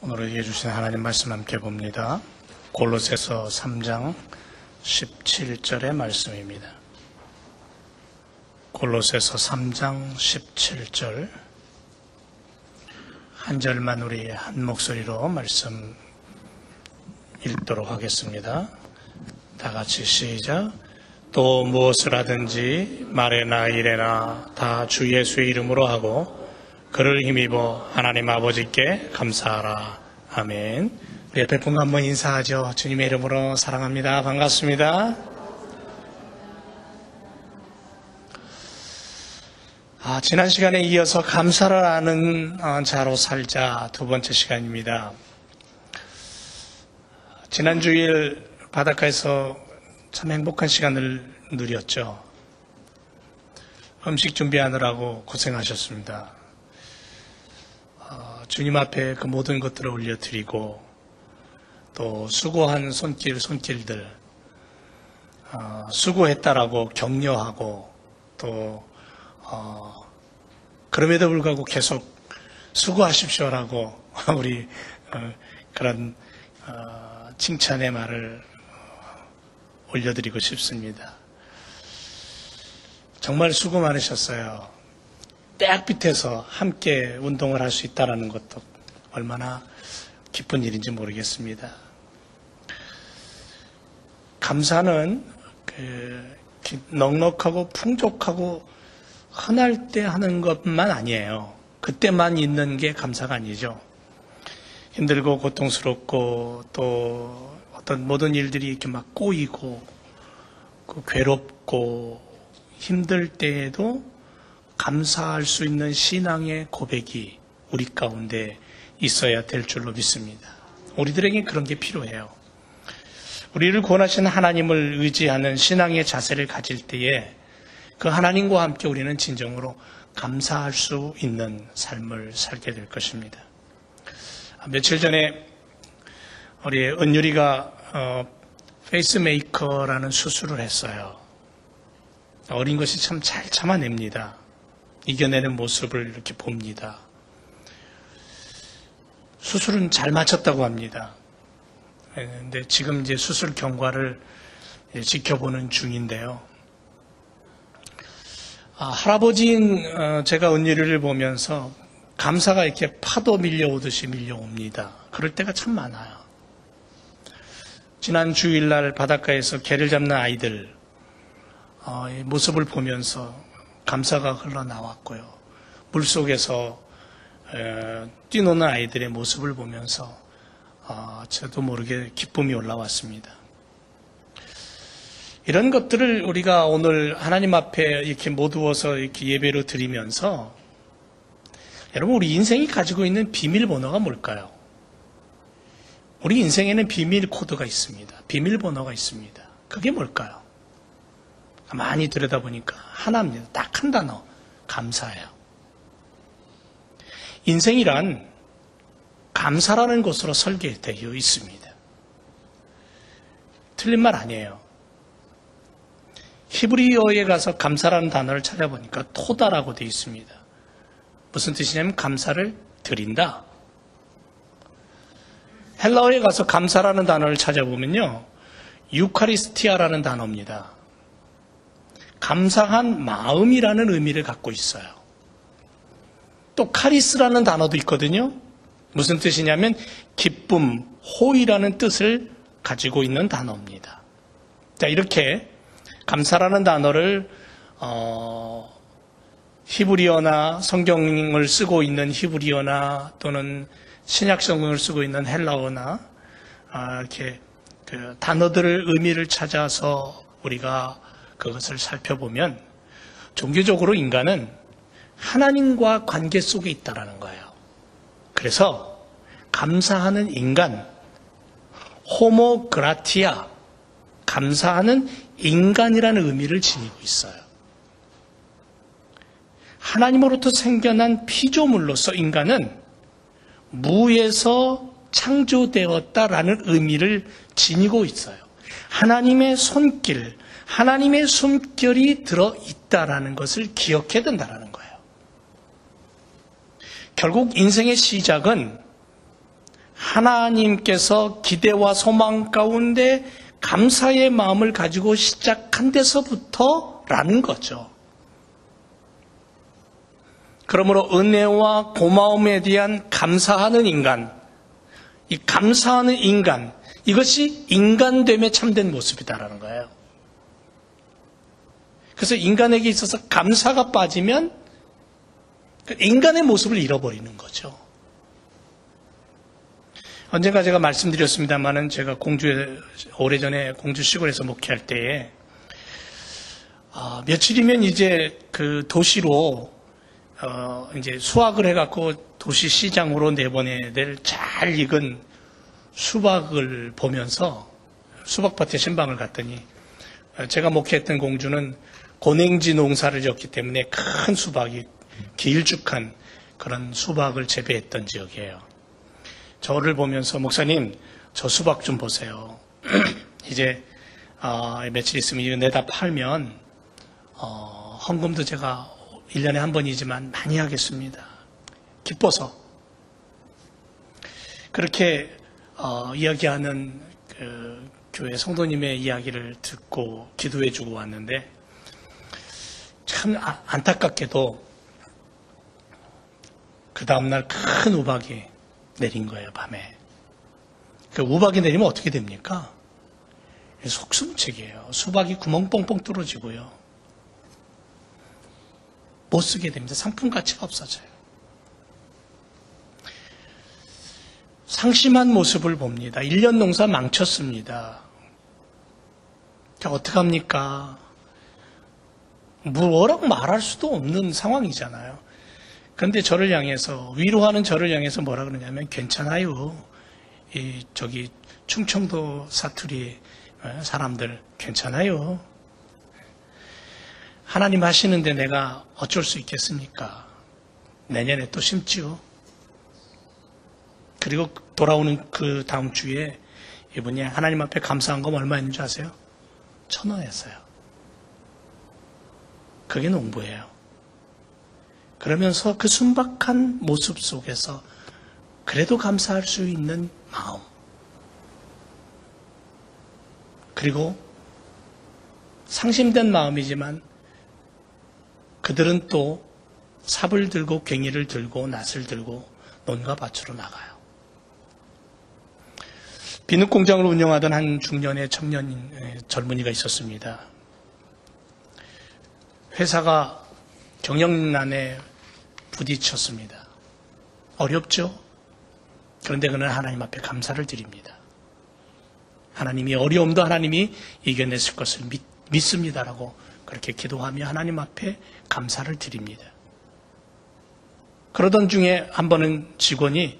오늘 우리에게 주신 하나님 말씀 함께 봅니다. 골로새서 3장 17절의 말씀입니다. 골로새서 3장 17절 한 절만 우리 한 목소리로 말씀 읽도록 하겠습니다. 다 같이 시작. 또 무엇을 하든지 말에나 일에나 다 주 예수의 이름으로 하고 그를 힘입어 하나님 아버지께 감사하라. 아멘. 우리 옆에 분 한번 인사하죠. 주님의 이름으로 사랑합니다. 반갑습니다. 지난 시간에 이어서 감사를 하는 자로 살자 두 번째 시간입니다. 지난 주일 바닷가에서 참 행복한 시간을 누렸죠. 음식 준비하느라고 고생하셨습니다. 주님 앞에 그 모든 것들을 올려드리고 또 수고한 손길들 수고했다라고 격려하고 또 그럼에도 불구하고 계속 수고하십시오라고 우리 그런 칭찬의 말을 올려드리고 싶습니다. 정말 수고 많으셨어요. 딱 밑에서 함께 운동을 할 수 있다는 것도 얼마나 기쁜 일인지 모르겠습니다. 감사는 넉넉하고 풍족하고 흔할 때 하는 것만 아니에요. 그때만 있는 게 감사가 아니죠. 힘들고 고통스럽고 또 어떤 모든 일들이 이렇게 막 꼬이고 괴롭고 힘들 때에도 감사할 수 있는 신앙의 고백이 우리 가운데 있어야 될 줄로 믿습니다. 우리들에게 그런 게 필요해요. 우리를 구원하신 하나님을 의지하는 신앙의 자세를 가질 때에 그 하나님과 함께 우리는 진정으로 감사할 수 있는 삶을 살게 될 것입니다. 며칠 전에 우리 은율이가 페이스메이커라는 수술을 했어요. 어린 것이 참 잘 참아냅니다. 이겨내는 모습을 이렇게 봅니다. 수술은 잘 마쳤다고 합니다. 그런데 지금 이제 수술 경과를 지켜보는 중인데요. 할아버지인 제가 은율이를 보면서 감사가 이렇게 파도 밀려오듯이 밀려옵니다. 그럴 때가 참 많아요. 지난 주일날 바닷가에서 개를 잡는 아이들 모습을 보면서 감사가 흘러나왔고요. 물속에서 뛰노는 아이들의 모습을 보면서 저도 모르게 기쁨이 올라왔습니다. 이런 것들을 우리가 오늘 하나님 앞에 이렇게 모두어서 이렇게 예배로 드리면서 여러분 우리 인생이 가지고 있는 비밀번호가 뭘까요? 우리 인생에는 비밀 코드가 있습니다. 비밀번호가 있습니다. 그게 뭘까요? 많이 들여다보니까 하나입니다. 딱 한 단어, 감사예요. 인생이란 감사라는 것으로 설계되어 있습니다. 틀린 말 아니에요. 히브리어에 가서 감사라는 단어를 찾아보니까 토다라고 되어 있습니다. 무슨 뜻이냐면 감사를 드린다. 헬라어에 가서 감사라는 단어를 찾아보면요, 유카리스티아라는 단어입니다. 감사한 마음이라는 의미를 갖고 있어요. 또 카리스라는 단어도 있거든요. 무슨 뜻이냐면 기쁨, 호의라는 뜻을 가지고 있는 단어입니다. 자, 이렇게 감사라는 단어를 히브리어나 성경을 쓰고 있는 히브리어나 또는 신약 성경을 쓰고 있는 헬라어나 이렇게 그 단어들을 의미를 찾아서 우리가 그것을 살펴보면 종교적으로 인간은 하나님과 관계 속에 있다라는 거예요. 그래서 감사하는 인간, 호모 그라티아, 감사하는 인간이라는 의미를 지니고 있어요. 하나님으로부터 생겨난 피조물로서 인간은 무에서 창조되었다라는 의미를 지니고 있어요. 하나님의 손길, 하나님의 숨결이 들어있다라는 것을 기억해야 된다는 거예요. 결국 인생의 시작은 하나님께서 기대와 소망 가운데 감사의 마음을 가지고 시작한 데서부터라는 거죠. 그러므로 은혜와 고마움에 대한 감사하는 인간, 이 감사하는 인간, 이것이 인간됨에 참된 모습이다라는 거예요. 그래서 인간에게 있어서 감사가 빠지면 인간의 모습을 잃어버리는 거죠. 언젠가 제가 말씀드렸습니다만은 제가 공주에, 오래전에 공주 시골에서 목회할 때에, 며칠이면 이제 그 도시로, 이제 수확을 해갖고 도시 시장으로 내보내야 될 잘 익은 수박을 보면서 수박밭에 신방을 갔더니, 제가 목회했던 공주는 고냉지 농사를 지었기 때문에 큰 수박이 길쭉한 그런 수박을 재배했던 지역이에요. 저를 보면서 목사님 저 수박 좀 보세요. 이제 며칠 있으면 이거 내다 팔면 헌금도 제가 1년에 한 번이지만 많이 하겠습니다. 기뻐서 그렇게 이야기하는 그 교회 성도님의 이야기를 듣고 기도해 주고 왔는데 참 안타깝게도 그 다음날 큰 우박이 내린 거예요, 밤에. 그 우박이 내리면 어떻게 됩니까? 속수무책이에요. 수박이 구멍 뻥뻥 뚫어지고요. 못 쓰게 됩니다. 상품 가치가 없어져요. 상심한 모습을 봅니다. 1년 농사 망쳤습니다. 어떡합니까? 뭐라고 말할 수도 없는 상황이잖아요. 그런데 저를 향해서, 위로하는 저를 향해서 뭐라 그러냐면, 괜찮아요. 저기, 충청도 사투리 사람들, 괜찮아요. 하나님 하시는데 내가 어쩔 수 있겠습니까? 내년에 또 심지요. 그리고 돌아오는 그 다음 주에 이분이 하나님 앞에 감사한 거 얼마였는 줄 아세요? 1,000원이었어요. 그게 농부예요. 그러면서 그 순박한 모습 속에서 그래도 감사할 수 있는 마음. 그리고 상심된 마음이지만 그들은 또 삽을 들고 괭이를 들고 낫을 들고 논과 밭으로 나가요. 비누 공장을 운영하던 한 중년의 청년 젊은이가 있었습니다. 회사가 경영난에 부딪혔습니다. 어렵죠? 그런데 그는 하나님 앞에 감사를 드립니다. 하나님이 어려움도 하나님이 이겨냈을 것을 믿습니다라고 그렇게 기도하며 하나님 앞에 감사를 드립니다. 그러던 중에 한 번은 직원이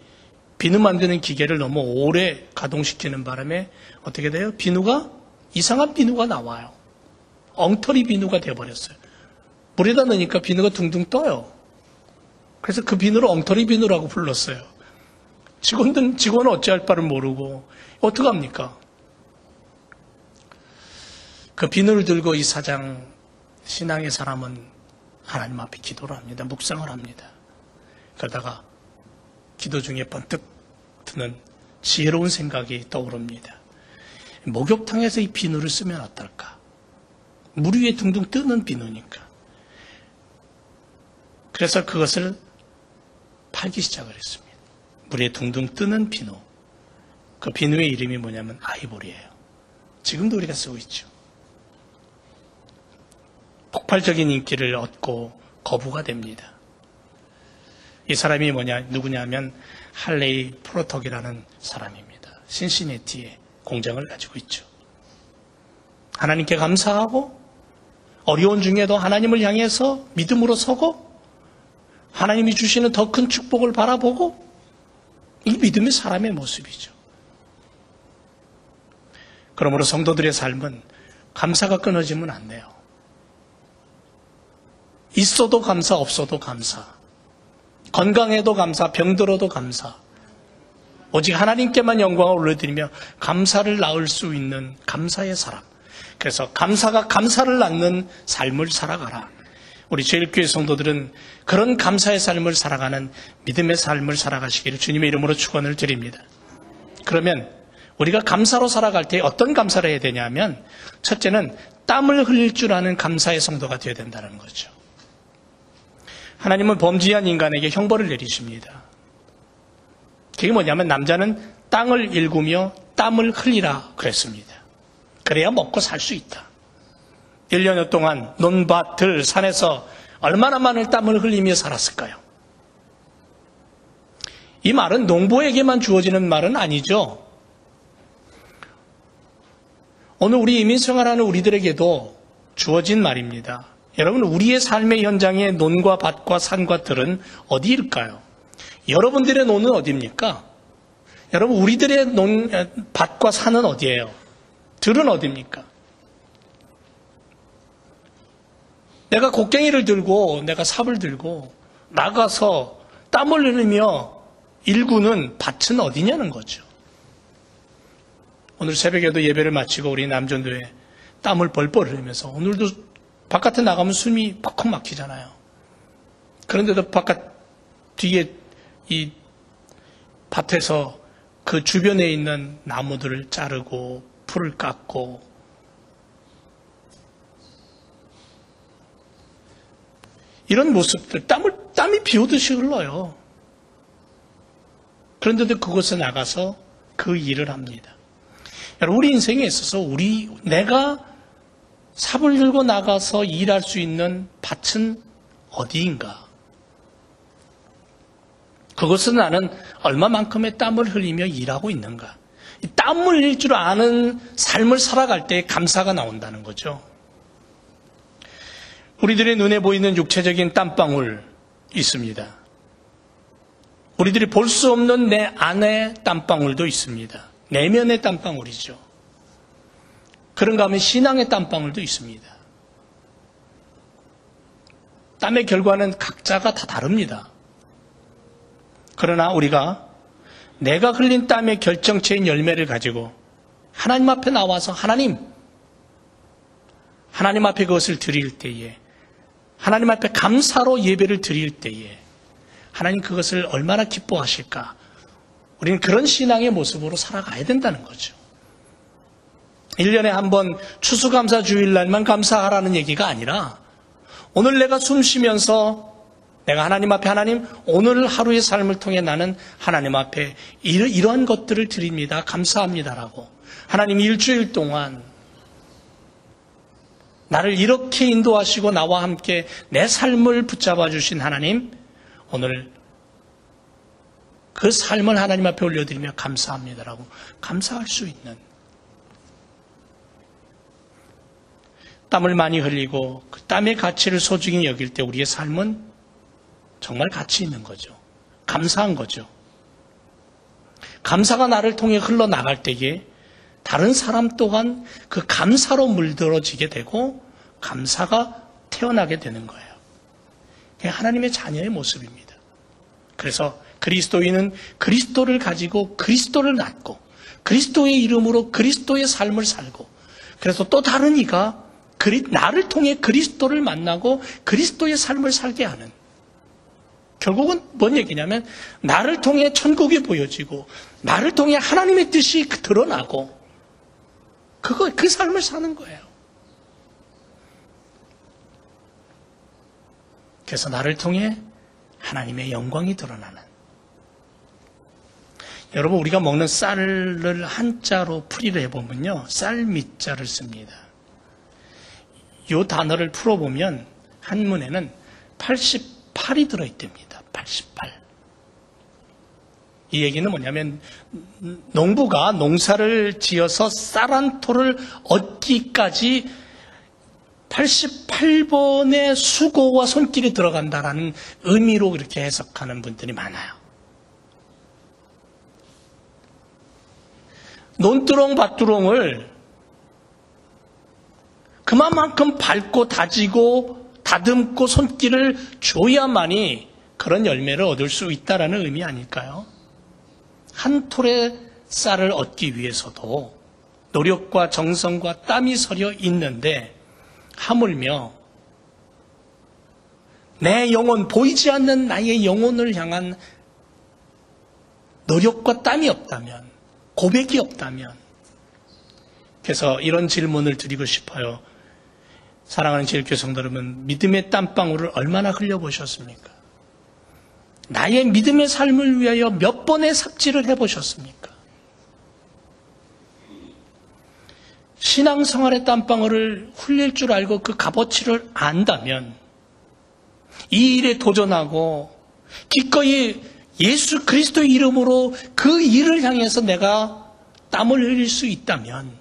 비누 만드는 기계를 너무 오래 가동시키는 바람에 어떻게 돼요? 비누가 이상한 비누가 나와요. 엉터리 비누가 돼버렸어요. 물에다 넣으니까 비누가 둥둥 떠요. 그래서 그 비누를 엉터리 비누라고 불렀어요. 직원은 어찌할 바를 모르고 어떡합니까? 그 비누를 들고 이 사장 신앙의 사람은 하나님 앞에 기도를 합니다. 묵상을 합니다. 그러다가 기도 중에 번뜩 드는 지혜로운 생각이 떠오릅니다. 목욕탕에서 이 비누를 쓰면 어떨까? 물 위에 둥둥 뜨는 비누니까. 그래서 그것을 팔기 시작을 했습니다. 물에 둥둥 뜨는 비누. 그 비누의 이름이 뭐냐면 아이보리예요. 지금도 우리가 쓰고 있죠. 폭발적인 인기를 얻고 거부가 됩니다. 이 사람이 누구냐면 할레이 프로톡이라는 사람입니다. 신시내티에 공장을 가지고 있죠. 하나님께 감사하고 어려운 중에도 하나님을 향해서 믿음으로 서고 하나님이 주시는 더 큰 축복을 바라보고 이 믿음의 사람의 모습이죠. 그러므로 성도들의 삶은 감사가 끊어지면 안 돼요. 있어도 감사, 없어도 감사. 건강해도 감사, 병들어도 감사. 오직 하나님께만 영광을 올려드리며 감사를 낳을 수 있는 감사의 사람. 그래서 감사가 감사를 낳는 삶을 살아가라. 우리 제일교회 성도들은 그런 감사의 삶을 살아가는 믿음의 삶을 살아가시기를 주님의 이름으로 축원을 드립니다. 그러면 우리가 감사로 살아갈 때 어떤 감사를 해야 되냐면, 첫째는 땀을 흘릴 줄 아는 감사의 성도가 되어야 된다는 거죠. 하나님은 범죄한 인간에게 형벌을 내리십니다. 그게 뭐냐면 남자는 땅을 일구며 땀을 흘리라 그랬습니다. 그래야 먹고 살 수 있다. 1년여 동안 논밭, 들, 산에서 얼마나 많은 땀을 흘리며 살았을까요? 이 말은 농부에게만 주어지는 말은 아니죠. 오늘 우리 이민생활하는 우리들에게도 주어진 말입니다. 여러분, 우리의 삶의 현장에 논과 밭과 산과 들은 어디일까요? 여러분들의 논은 어디입니까? 여러분, 우리들의 밭과 산은 어디예요? 들은 어디입니까? 내가 곡괭이를 들고 내가 삽을 들고 나가서 땀을 흘리며 일구는 밭은 어디냐는 거죠. 오늘 새벽에도 예배를 마치고 우리 남전도에 땀을 벌벌 흘리면서, 오늘도 바깥에 나가면 숨이 퍽퍽 막히잖아요. 그런데도 바깥 뒤에 이 밭에서 그 주변에 있는 나무들을 자르고 풀을 깎고 이런 모습들, 땀이 비 오듯이 흘러요. 그런데도 그곳에 나가서 그 일을 합니다. 여러분, 우리 인생에 있어서 내가 삽을 들고 나가서 일할 수 있는 밭은 어디인가? 그것은 나는 얼마만큼의 땀을 흘리며 일하고 있는가? 이 땀을 흘릴 줄 아는 삶을 살아갈 때 감사가 나온다는 거죠. 우리들의 눈에 보이는 육체적인 땀방울 있습니다. 우리들이 볼 수 없는 내 안의 땀방울도 있습니다. 내면의 땀방울이죠. 그런가 하면 신앙의 땀방울도 있습니다. 땀의 결과는 각자가 다 다릅니다. 그러나 우리가 내가 흘린 땀의 결정체인 열매를 가지고 하나님 앞에 나와서 하나님 앞에 그것을 드릴 때에, 하나님 앞에 감사로 예배를 드릴 때에 하나님 그것을 얼마나 기뻐하실까? 우리는 그런 신앙의 모습으로 살아가야 된다는 거죠. 1년에 한 번 추수감사 주일날만 감사하라는 얘기가 아니라, 오늘 내가 숨 쉬면서 내가 하나님 앞에, 하나님 오늘 하루의 삶을 통해 나는 하나님 앞에 이러한 것들을 드립니다, 감사합니다라고, 하나님 일주일 동안 나를 이렇게 인도하시고 나와 함께 내 삶을 붙잡아 주신 하나님, 오늘 그 삶을 하나님 앞에 올려드리며 감사합니다라고 감사할 수 있는, 땀을 많이 흘리고 그 땀의 가치를 소중히 여길 때 우리의 삶은 정말 가치 있는 거죠. 감사한 거죠. 감사가 나를 통해 흘러나갈 때에 다른 사람 또한 그 감사로 물들어지게 되고 감사가 태어나게 되는 거예요. 그게 하나님의 자녀의 모습입니다. 그래서 그리스도인은 그리스도를 가지고 그리스도를 낳고 그리스도의 이름으로 그리스도의 삶을 살고, 그래서 또 다른 이가 나를 통해 그리스도를 만나고 그리스도의 삶을 살게 하는, 결국은 뭔 얘기냐면 나를 통해 천국이 보여지고 나를 통해 하나님의 뜻이 드러나고 그 삶을 사는 거예요. 그래서 나를 통해 하나님의 영광이 드러나는, 여러분, 우리가 먹는 쌀을 한자로 풀이를 해보면요, 쌀밑자를 씁니다. 이 단어를 풀어보면 한문에는 88이 들어있답니다. 88. 이 얘기는 뭐냐면 농부가 농사를 지어서 쌀 한 토를 얻기까지 88번의 수고와 손길이 들어간다라는 의미로 그렇게 해석하는 분들이 많아요. 논두렁, 밭두렁을 그만큼 밟고 다지고 다듬고 손길을 줘야만이 그런 열매를 얻을 수 있다라는 의미 아닐까요? 한 톨의 쌀을 얻기 위해서도 노력과 정성과 땀이 서려 있는데, 하물며 내 영혼, 보이지 않는 나의 영혼을 향한 노력과 땀이 없다면 고백이 없다면, 그래서 이런 질문을 드리고 싶어요. 사랑하는 제일교회 성도 여러분, 믿음의 땀방울을 얼마나 흘려보셨습니까? 나의 믿음의 삶을 위하여 몇 번의 삽질을 해보셨습니까? 신앙생활의 땀방울을 흘릴 줄 알고 그 값어치를 안다면 이 일에 도전하고 기꺼이 예수 그리스도의 이름으로 그 일을 향해서 내가 땀을 흘릴 수 있다면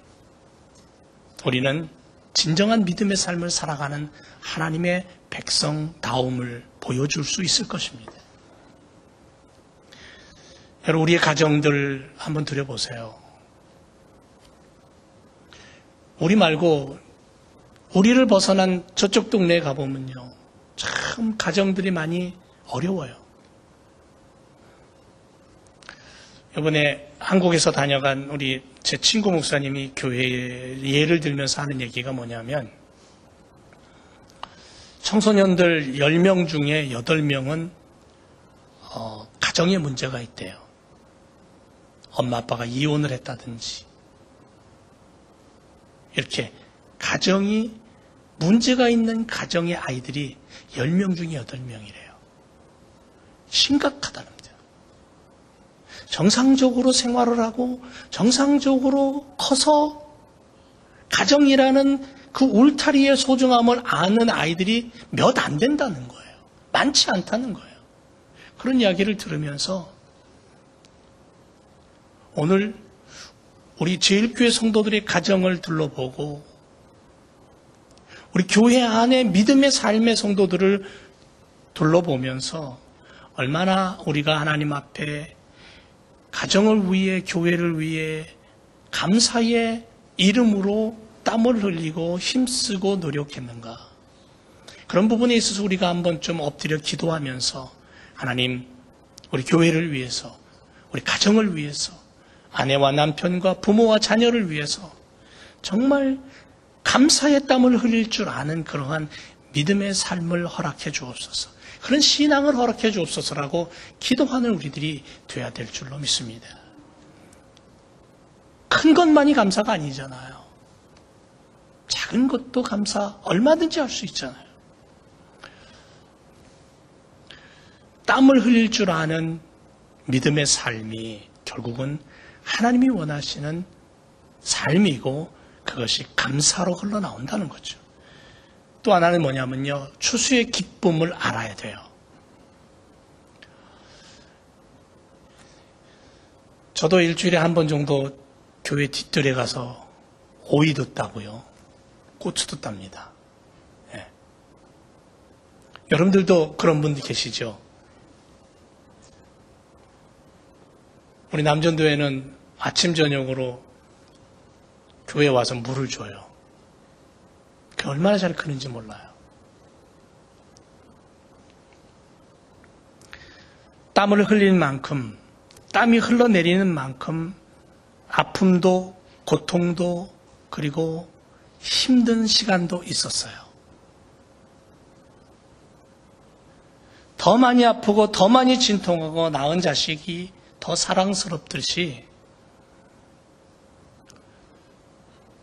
우리는 진정한 믿음의 삶을 살아가는 하나님의 백성다움을 보여줄 수 있을 것입니다. 여러분, 우리의 가정들 한번 들여보세요. 우리 말고 우리를 벗어난 저쪽 동네에 가보면요, 참 가정들이 많이 어려워요. 이번에 한국에서 다녀간 우리 제 친구 목사님이 교회에 예를 들면서 하는 얘기가 뭐냐면, 청소년들 10명 중에 8명은 가정에 문제가 있대요. 엄마 아빠가 이혼을 했다든지 이렇게 가정이 문제가 있는 가정의 아이들이 10명 중에 8명이래요. 심각하다는 거죠. 정상적으로 생활을 하고 정상적으로 커서 가정이라는 그 울타리의 소중함을 아는 아이들이 몇 안 된다는 거예요. 많지 않다는 거예요. 그런 이야기를 들으면서 오늘 우리 제일교회 성도들의 가정을 둘러보고 우리 교회 안에 믿음의 삶의 성도들을 둘러보면서 얼마나 우리가 하나님 앞에 가정을 위해, 교회를 위해 감사의 이름으로 땀을 흘리고 힘쓰고 노력했는가. 그런 부분에 있어서 우리가 한번 좀 엎드려 기도하면서 하나님, 우리 교회를 위해서, 우리 가정을 위해서, 아내와 남편과 부모와 자녀를 위해서 정말 감사의 땀을 흘릴 줄 아는 그러한 믿음의 삶을 허락해 주옵소서. 그런 신앙을 허락해 주옵소서라고 기도하는 우리들이 돼야 될 줄로 믿습니다. 큰 것만이 감사가 아니잖아요. 작은 것도 감사 얼마든지 할 수 있잖아요. 땀을 흘릴 줄 아는 믿음의 삶이 결국은 하나님이 원하시는 삶이고 그것이 감사로 흘러나온다는 거죠. 또 하나는 뭐냐면요, 추수의 기쁨을 알아야 돼요. 저도 일주일에 한 번 정도 교회 뒷뜰에 가서 오이도 따고요, 고추도 땁니다. 예. 여러분들도 그런 분들 계시죠? 우리 남전도에는 아침 저녁으로 교회에 와서 물을 줘요. 그게 얼마나 잘 크는지 몰라요. 땀을 흘릴 만큼, 땀이 흘러내리는 만큼 아픔도 고통도 그리고 힘든 시간도 있었어요. 더 많이 아프고 더 많이 진통하고 낳은 자식이 더 사랑스럽듯이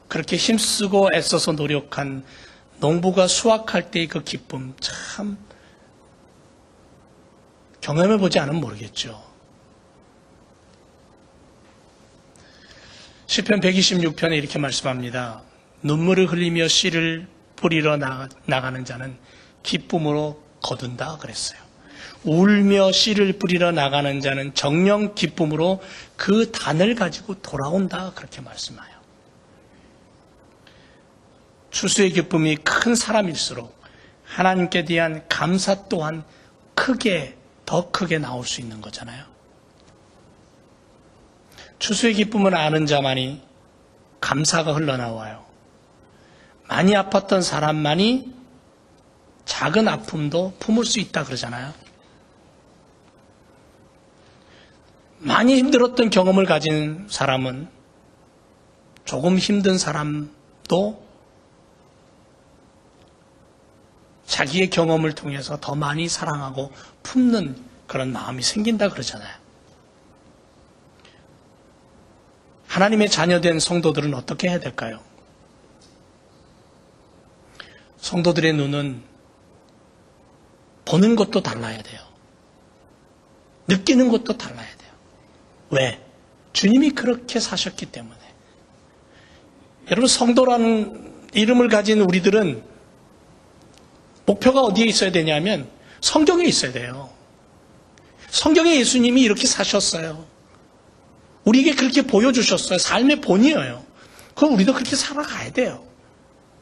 그렇게 힘쓰고 애써서 노력한 농부가 수확할 때의 그 기쁨, 참 경험해보지 않으면 모르겠죠. 시편 126편에 이렇게 말씀합니다. 눈물을 흘리며 씨를 뿌리러 나가는 자는 기쁨으로 거둔다 그랬어요. 울며 씨를 뿌리러 나가는 자는 정령 기쁨으로 그 단을 가지고 돌아온다 그렇게 말씀해요. 추수의 기쁨이 큰 사람일수록 하나님께 대한 감사 또한 더 크게 나올 수 있는 거잖아요. 추수의 기쁨을 아는 자만이 감사가 흘러나와요. 많이 아팠던 사람만이 작은 아픔도 품을 수 있다 그러잖아요. 많이 힘들었던 경험을 가진 사람은 조금 힘든 사람도 자기의 경험을 통해서 더 많이 사랑하고 품는 그런 마음이 생긴다 그러잖아요. 하나님의 자녀된 성도들은 어떻게 해야 될까요? 성도들의 눈은 보는 것도 달라야 돼요. 느끼는 것도 달라야 돼요. 왜? 주님이 그렇게 사셨기 때문에. 여러분, 성도라는 이름을 가진 우리들은 목표가 어디에 있어야 되냐면 성경에 있어야 돼요. 성경에 예수님이 이렇게 사셨어요. 우리에게 그렇게 보여주셨어요. 삶의 본이에요. 그럼 우리도 그렇게 살아가야 돼요.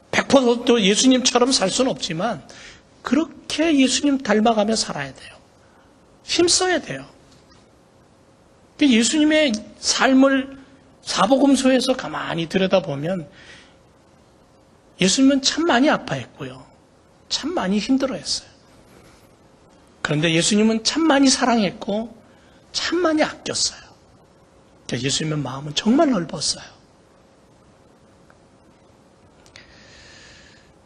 100% 예수님처럼 살 수는 없지만 그렇게 예수님 닮아가며 살아야 돼요. 힘써야 돼요. 예수님의 삶을 사복음서에서 가만히 들여다보면 예수님은 참 많이 아파했고요. 참 많이 힘들어했어요. 그런데 예수님은 참 많이 사랑했고 참 많이 아꼈어요. 예수님의 마음은 정말 넓었어요.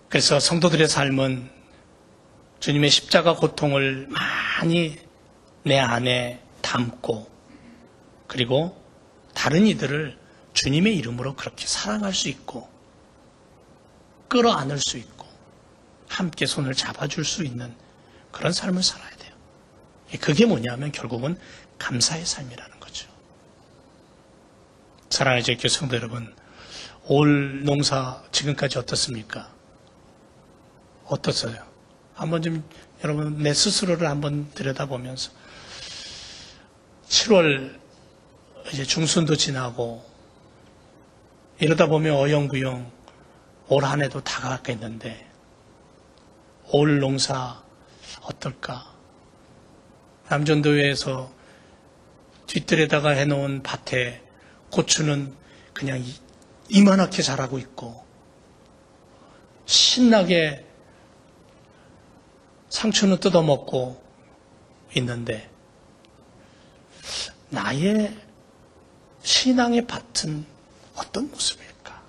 그래서 성도들의 삶은 주님의 십자가 고통을 많이 내 안에 담고 그리고 다른 이들을 주님의 이름으로 그렇게 사랑할 수 있고 끌어안을 수 있고 함께 손을 잡아줄 수 있는 그런 삶을 살아야 돼요. 그게 뭐냐면 결국은 감사의 삶이라는 거죠. 사랑하는 제교 성도 여러분, 올 농사 지금까지 어떻습니까? 어떻어요? 한번 좀 여러분 내 스스로를 한번 들여다보면서 7월 이제 중순도 지나고 이러다 보면 어영부영 올 한 해도 다가갔겠는데 올 농사 어떨까? 남전도에서 뒷뜰에다가 해놓은 밭에 고추는 그냥 이만하게 자라고 있고 신나게 상추는 뜯어먹고 있는데 나의 신앙의 밭은 어떤 모습일까?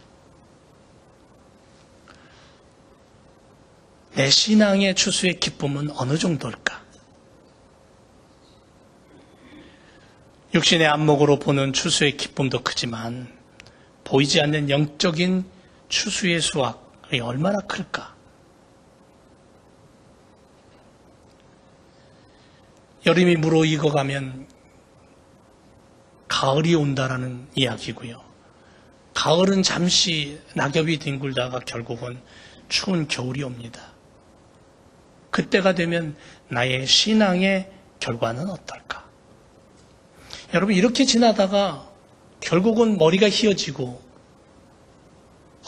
내 신앙의 추수의 기쁨은 어느 정도일까? 육신의 안목으로 보는 추수의 기쁨도 크지만 보이지 않는 영적인 추수의 수확이 얼마나 클까? 여름이 무르익어가면 가을이 온다라는 이야기고요. 가을은 잠시 낙엽이 뒹굴다가 결국은 추운 겨울이 옵니다. 그때가 되면 나의 신앙의 결과는 어떨까? 여러분, 이렇게 지나다가 결국은 머리가 휘어지고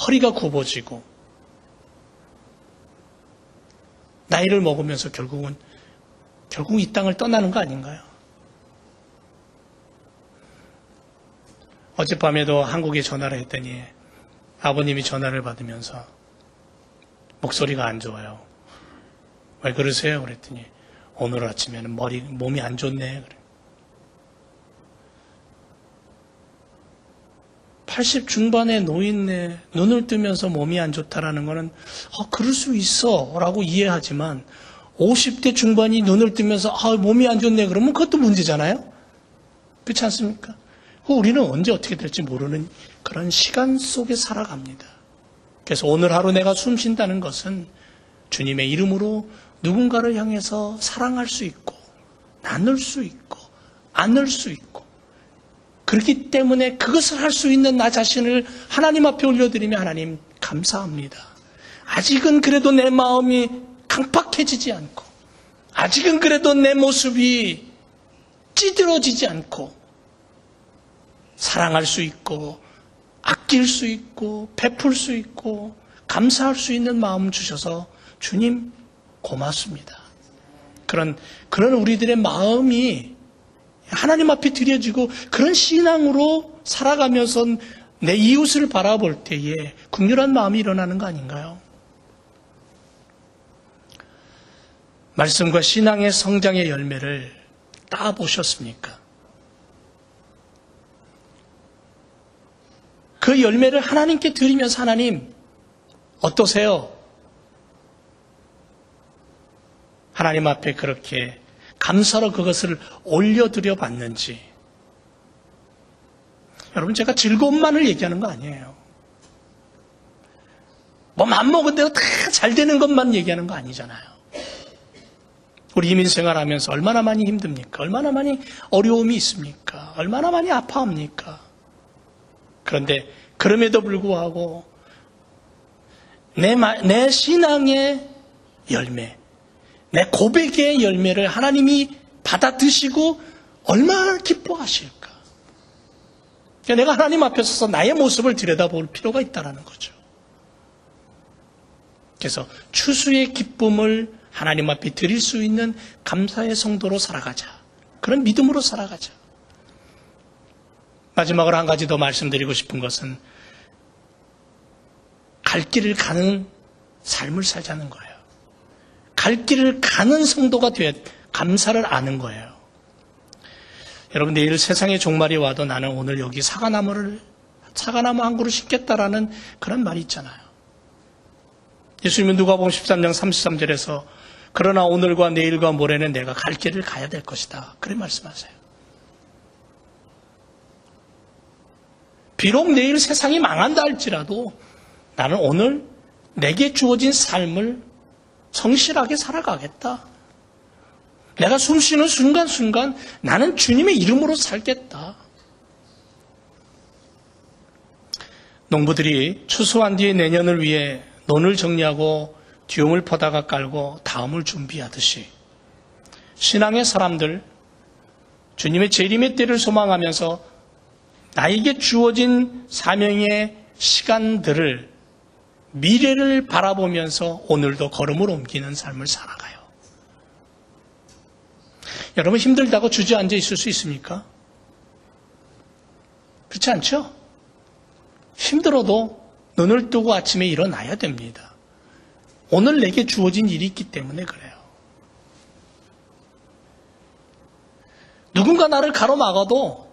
허리가 굽어지고 나이를 먹으면서 결국 이 땅을 떠나는 거 아닌가요? 어젯밤에도 한국에 전화를 했더니 아버님이 전화를 받으면서 목소리가 안 좋아요. 왜 그러세요? 그랬더니 오늘 아침에는 몸이 안 좋네. 그래. 80 중반의 노인네 눈을 뜨면서 몸이 안 좋다라는 거는 그럴 수 있어 라고 이해하지만 50대 중반이 눈을 뜨면서 몸이 안 좋네 그러면 그것도 문제잖아요. 그렇지 않습니까? 우리는 언제 어떻게 될지 모르는 그런 시간 속에 살아갑니다. 그래서 오늘 하루 내가 숨 쉰다는 것은 주님의 이름으로 누군가를 향해서 사랑할 수 있고 나눌 수 있고 안을 수 있고 그렇기 때문에 그것을 할 수 있는 나 자신을 하나님 앞에 올려드리며 하나님 감사합니다. 아직은 그래도 내 마음이 강팍해지지 않고 아직은 그래도 내 모습이 찌들어지지 않고 사랑할 수 있고 아낄 수 있고 베풀 수 있고 감사할 수 있는 마음 주셔서 주님 고맙습니다. 그런 우리들의 마음이 하나님 앞에 드려지고 그런 신앙으로 살아가면서 내 이웃을 바라볼 때에 긍휼한 마음이 일어나는 거 아닌가요? 말씀과 신앙의 성장의 열매를 따보셨습니까? 그 열매를 하나님께 드리면서 하나님 어떠세요? 하나님 앞에 그렇게 감사로 그것을 올려드려 봤는지 여러분, 제가 즐거움만을 얘기하는 거 아니에요. 뭐 맘먹은 대로 다 잘 되는 것만 얘기하는 거 아니잖아요. 우리 이민생활하면서 얼마나 많이 힘듭니까? 얼마나 많이 어려움이 있습니까? 얼마나 많이 아파합니까? 그런데 그럼에도 불구하고 내 신앙의 열매, 내 고백의 열매를 하나님이 받아 드시고 얼마나 기뻐하실까? 그러니까 내가 하나님 앞에 서서 나의 모습을 들여다볼 필요가 있다는 거죠. 그래서 추수의 기쁨을 하나님 앞에 드릴 수 있는 감사의 성도로 살아가자. 그런 믿음으로 살아가자. 마지막으로 한 가지 더 말씀드리고 싶은 것은 갈 길을 가는 삶을 살자는 거예요. 갈 길을 가는 성도가 되어 감사를 아는 거예요. 여러분, 내일 세상의 종말이 와도 나는 오늘 여기 사과나무 한 그루 심겠다라는 그런 말이 있잖아요. 예수님은 누가복음 13장 33절에서 그러나 오늘과 내일과 모레는 내가 갈 길을 가야 될 것이다. 그래 말씀하세요. 비록 내일 세상이 망한다 할지라도 나는 오늘 내게 주어진 삶을 성실하게 살아가겠다. 내가 숨쉬는 순간순간 나는 주님의 이름으로 살겠다. 농부들이 추수한 뒤에 내년을 위해 논을 정리하고 뒤움을 퍼다가 깔고 다음을 준비하듯이 신앙의 사람들, 주님의 재림의 때를 소망하면서 나에게 주어진 사명의 시간들을, 미래를 바라보면서 오늘도 걸음을 옮기는 삶을 살아가요. 여러분, 힘들다고 주저앉아 있을 수 있습니까? 그렇지 않죠? 힘들어도 눈을 뜨고 아침에 일어나야 됩니다. 오늘 내게 주어진 일이 있기 때문에 그래요. 누군가 나를 가로막아도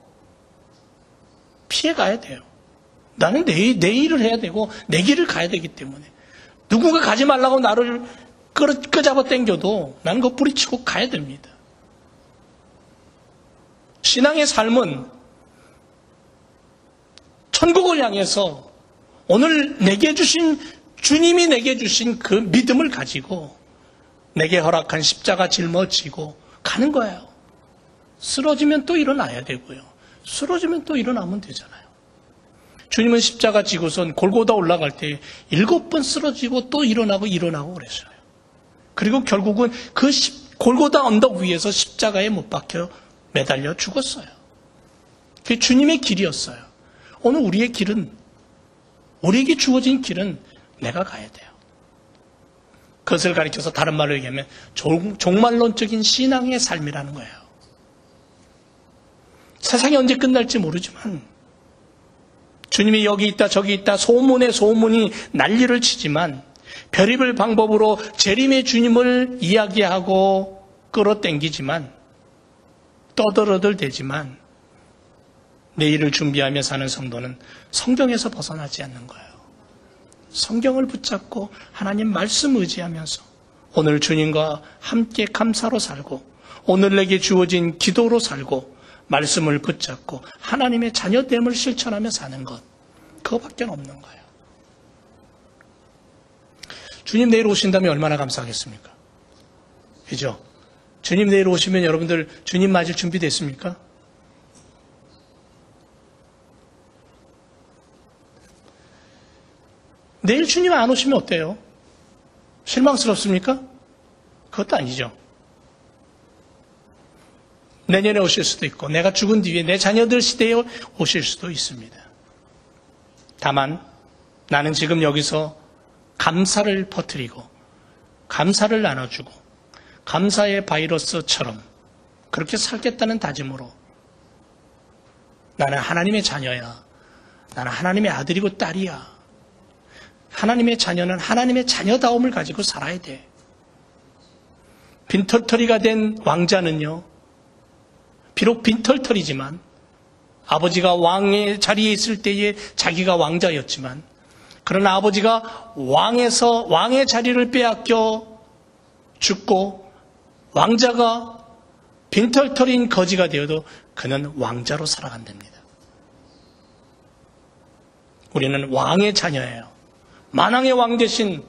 피해가야 돼요. 나는 내 일을 해야 되고 내 길을 가야 되기 때문에 누군가 가지 말라고 나를 끄잡아 당겨도 나는 그거 뿌리치고 가야 됩니다. 신앙의 삶은 천국을 향해서 오늘 주님이 내게 주신 그 믿음을 가지고 내게 허락한 십자가 짊어지고 가는 거예요. 쓰러지면 또 일어나야 되고요. 쓰러지면 또 일어나면 되잖아요. 주님은 십자가 지고선 골고다 올라갈 때 7번 쓰러지고 또 일어나고 그랬어요. 그리고 결국은 그 골고다 언덕 위에서 십자가에 못 박혀 매달려 죽었어요. 그게 주님의 길이었어요. 오늘 우리에게 주어진 길은 내가 가야 돼요. 그것을 가리켜서 다른 말로 얘기하면 종말론적인 신앙의 삶이라는 거예요. 세상이 언제 끝날지 모르지만 주님이 여기 있다 저기 있다 소문이 난리를 치지만 별의별 방법으로 재림의 주님을 이야기하고 끌어당기지만 떠들어들대지만 내일을 준비하며 사는 성도는 성경에서 벗어나지 않는 거예요. 성경을 붙잡고 하나님 말씀 의지하면서 오늘 주님과 함께 감사로 살고 오늘 내게 주어진 기도로 살고 말씀을 붙잡고 하나님의 자녀됨을 실천하며 사는 것, 그거밖에 없는 거예요. 주님 내일 오신다면 얼마나 감사하겠습니까? 그죠? 주님 내일 오시면 여러분들 주님 맞을 준비 됐습니까? 내일 주님 안 오시면 어때요? 실망스럽습니까? 그것도 아니죠. 내년에 오실 수도 있고 내가 죽은 뒤에 내 자녀들 시대에 오실 수도 있습니다. 다만 나는 지금 여기서 감사를 퍼뜨리고 감사를 나눠주고 감사의 바이러스처럼 그렇게 살겠다는 다짐으로 나는 하나님의 자녀야. 나는 하나님의 아들이고 딸이야. 하나님의 자녀는 하나님의 자녀다움을 가지고 살아야 돼. 빈털터리가 된 왕자는요, 비록 빈털터리지만 아버지가 왕의 자리에 있을 때에 자기가 왕자였지만 그러나 아버지가 왕의 자리를 빼앗겨 죽고 왕자가 빈털터리인 거지가 되어도 그는 왕자로 살아간답니다. 우리는 왕의 자녀예요. 만왕의 왕 되신,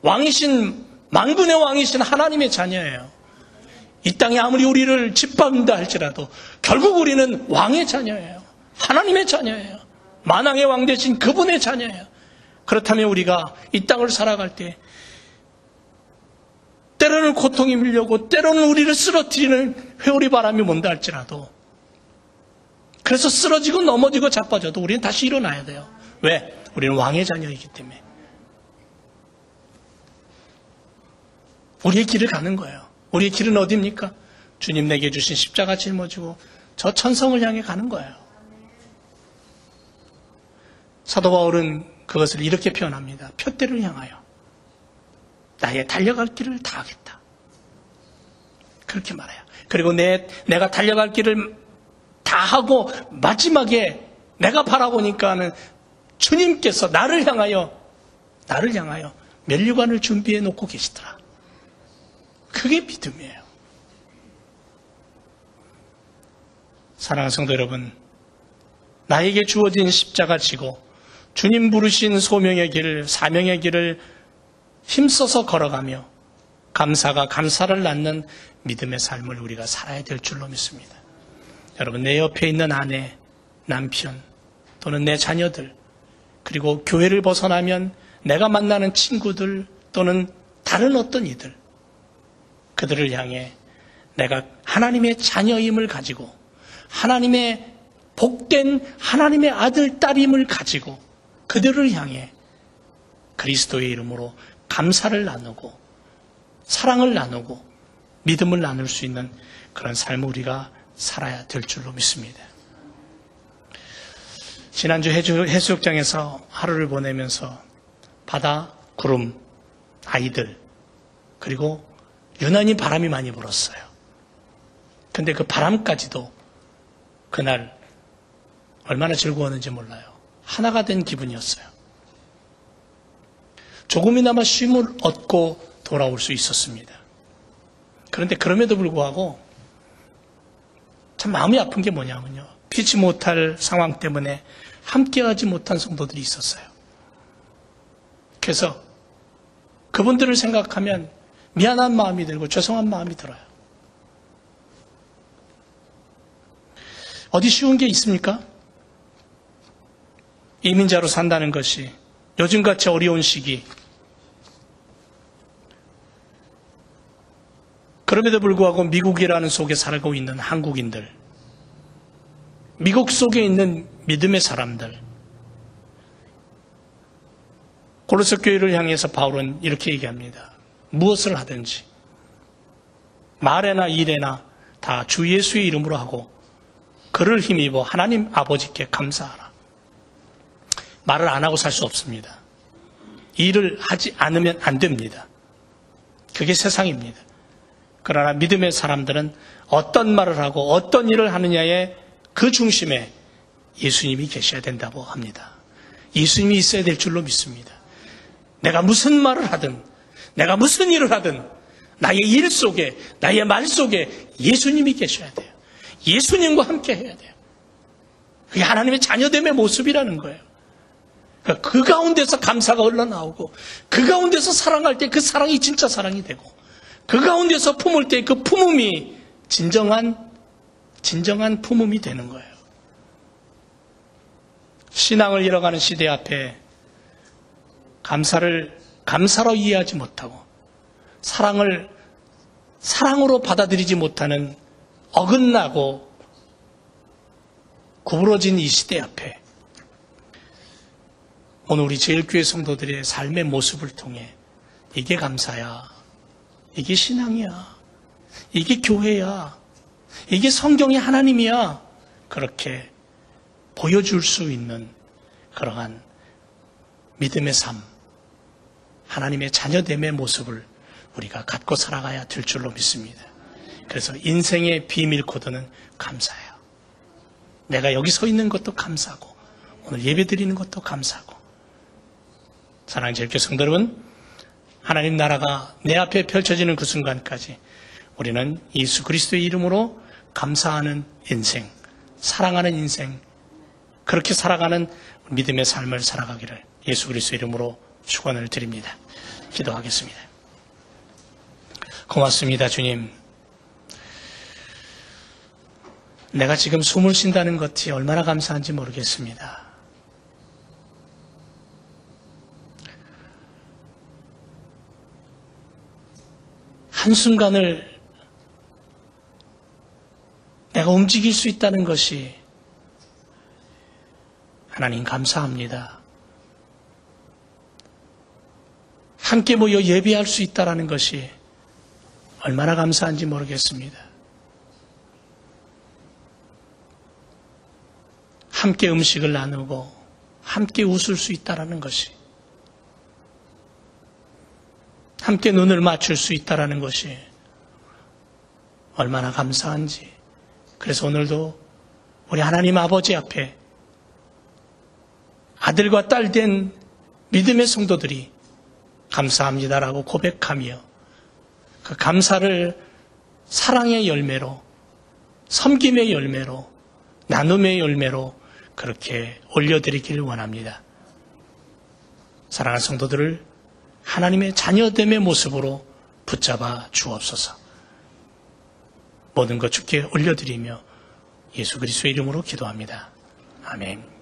왕이신, 만군의 왕이신 하나님의 자녀예요. 이 땅에 아무리 우리를 짓밟는다 할지라도 결국 우리는 왕의 자녀예요. 하나님의 자녀예요. 만왕의 왕 되신 그분의 자녀예요. 그렇다면 우리가 이 땅을 살아갈 때 때로는 고통이 밀려오고 때로는 우리를 쓰러뜨리는 회오리 바람이 mon다 할지라도, 그래서 쓰러지고 넘어지고 자빠져도 우리는 다시 일어나야 돼요. 왜? 우리는 왕의 자녀이기 때문에. 우리의 길을 가는 거예요. 우리의 길은 어디입니까? 주님 내게 주신 십자가 짊어지고 저 천성을 향해 가는 거예요. 사도 바울은 그것을 이렇게 표현합니다. 푯대를 향하여 나의 달려갈 길을 다하겠다. 그렇게 말해요. 그리고 내가 달려갈 길을 다하고 마지막에 내가 바라보니까는 주님께서 나를 향하여 면류관을 준비해 놓고 계시더라. 그게 믿음이에요. 사랑하는 성도 여러분, 나에게 주어진 십자가 지고 주님 부르신 소명의 길을, 사명의 길을 힘써서 걸어가며 감사가 감사를 낳는 믿음의 삶을 우리가 살아야 될 줄로 믿습니다. 여러분, 내 옆에 있는 아내, 남편 또는 내 자녀들, 그리고 교회를 벗어나면 내가 만나는 친구들 또는 다른 어떤 이들, 그들을 향해 내가 하나님의 자녀임을 가지고 하나님의 복된 하나님의 아들, 딸임을 가지고 그들을 향해 그리스도의 이름으로 감사를 나누고 사랑을 나누고 믿음을 나눌 수 있는 그런 삶을 우리가 살아야 될 줄로 믿습니다. 지난주 해수욕장에서 하루를 보내면서 바다, 구름, 아이들, 그리고 유난히 바람이 많이 불었어요. 근데 그 바람까지도 그날 얼마나 즐거웠는지 몰라요. 하나가 된 기분이었어요. 조금이나마 쉼을 얻고 돌아올 수 있었습니다. 그런데 그럼에도 불구하고 참 마음이 아픈 게 뭐냐면요, 피치 못할 상황 때문에 함께하지 못한 성도들이 있었어요. 그래서 그분들을 생각하면 미안한 마음이 들고 죄송한 마음이 들어요. 어디 쉬운 게 있습니까? 이민자로 산다는 것이 요즘같이 어려운 시기, 그럼에도 불구하고 미국이라는 속에 살고 있는 한국인들, 미국 속에 있는 믿음의 사람들, 고로새 교회를 향해서 바울은 이렇게 얘기합니다. 무엇을 하든지 말에나 일에나 다 주 예수의 이름으로 하고 그를 힘입어 하나님 아버지께 감사하라. 말을 안 하고 살 수 없습니다. 일을 하지 않으면 안 됩니다. 그게 세상입니다. 그러나 믿음의 사람들은 어떤 말을 하고 어떤 일을 하느냐의 그 중심에 예수님이 계셔야 된다고 합니다. 예수님이 있어야 될 줄로 믿습니다. 내가 무슨 말을 하든, 내가 무슨 일을 하든 나의 일 속에, 나의 말 속에 예수님이 계셔야 돼요. 예수님과 함께 해야 돼요. 그게 하나님의 자녀됨의 모습이라는 거예요. 그러니까 그 가운데서 감사가 흘러나오고, 그 가운데서 사랑할 때 그 사랑이 진짜 사랑이 되고, 그 가운데서 품을 때 그 품음이 진정한 품음이 되는 거예요. 신앙을 잃어가는 시대 앞에 감사로 이해하지 못하고 사랑을 사랑으로 받아들이지 못하는 어긋나고 구부러진 이 시대 앞에 오늘 우리 제일교회 성도들의 삶의 모습을 통해 이게 감사야, 이게 신앙이야, 이게 교회야, 이게 성경의 하나님이야, 그렇게 보여줄 수 있는 그러한 믿음의 삶, 하나님의 자녀됨의 모습을 우리가 갖고 살아가야 될 줄로 믿습니다. 그래서 인생의 비밀 코드는 감사예요. 내가 여기 서 있는 것도 감사하고 오늘 예배 드리는 것도 감사하고. 사랑하는 제일교회 성도 여러분, 하나님 나라가 내 앞에 펼쳐지는 그 순간까지 우리는 예수 그리스도의 이름으로 감사하는 인생, 사랑하는 인생, 그렇게 살아가는 믿음의 삶을 살아가기를 예수 그리스도의 이름으로 축원을 드립니다. 기도하겠습니다. 고맙습니다, 주님. 내가 지금 숨을 쉰다는 것이 얼마나 감사한지 모르겠습니다. 한순간을 내가 움직일 수 있다는 것이 하나님 감사합니다. 함께 모여 예배할 수 있다는 것이 얼마나 감사한지 모르겠습니다. 함께 음식을 나누고 함께 웃을 수 있다는 것이, 함께 눈을 맞출 수 있다는 것이 얼마나 감사한지. 그래서 오늘도 우리 하나님 아버지 앞에 아들과 딸 된 믿음의 성도들이 감사합니다라고 고백하며 그 감사를 사랑의 열매로, 섬김의 열매로, 나눔의 열매로 그렇게 올려드리기를 원합니다. 사랑하는 성도들을 하나님의 자녀됨의 모습으로 붙잡아 주옵소서. 모든 것 주께 올려드리며 예수 그리스도의 이름으로 기도합니다. 아멘.